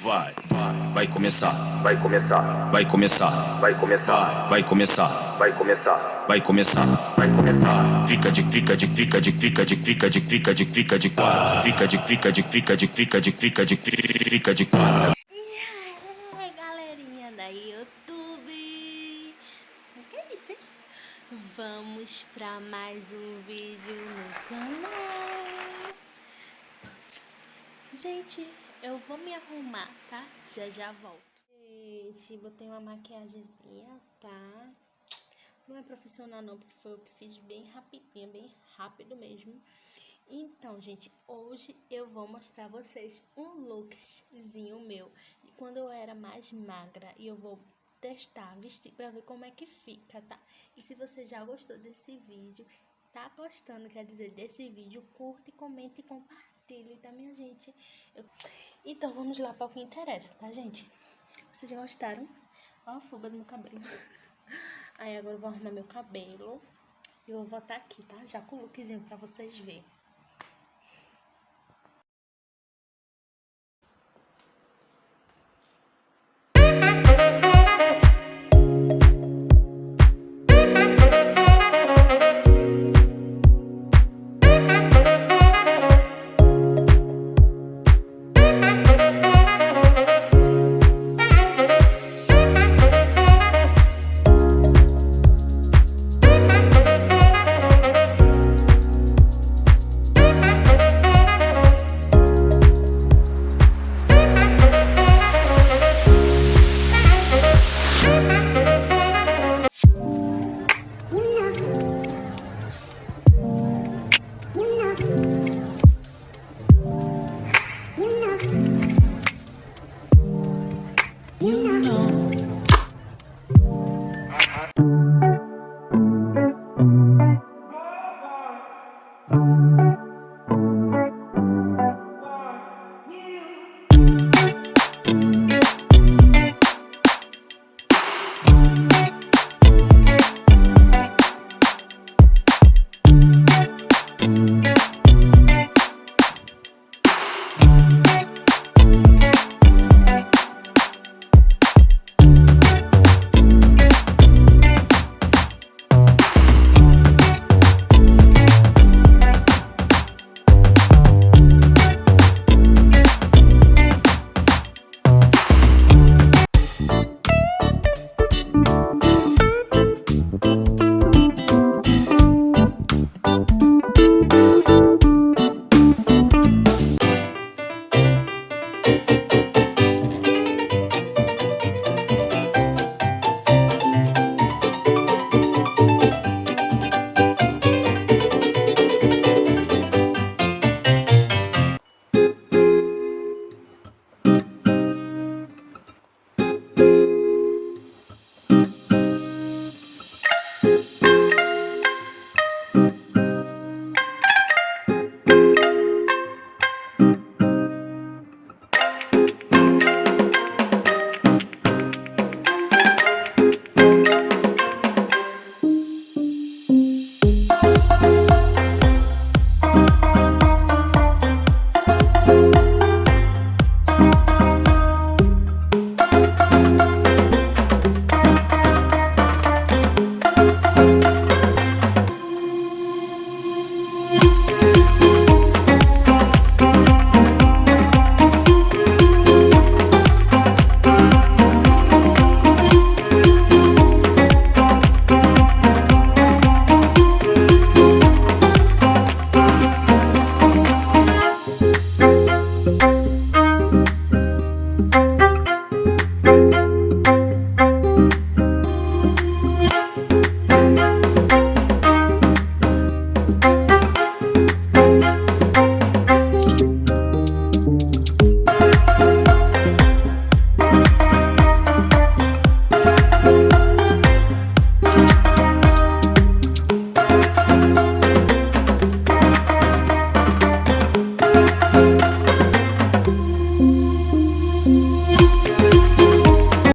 Vai começar, vai começar, vai começar, vai começar, vai começar, vai começar, vai começar, vai começar. Fica de quatro, fica de quatro. E aí, galerinha da YouTube, o que é isso, hein? Vamos pra mais um vídeo no canal. Gente, eu vou me arrumar, tá? Já volto. Gente, botei uma maquiagemzinha, tá? Não é profissional não, porque foi eu que fiz bem rapidinho, bem rápido mesmo. Então, gente, hoje eu vou mostrar a vocês um lookzinho meu de quando eu era mais magra, e eu vou testar, vestir pra ver como é que fica, tá? E se você já gostou desse vídeo, tá gostando, quer dizer, desse vídeo, curte, comente e compartilhe, tá, minha gente? Então, vamos lá para o que interessa, tá, gente? Vocês já gostaram? Ó a fuga do meu cabelo. Aí agora eu vou arrumar meu cabelo e eu vou voltar aqui, tá? Já com o lookzinho pra vocês verem.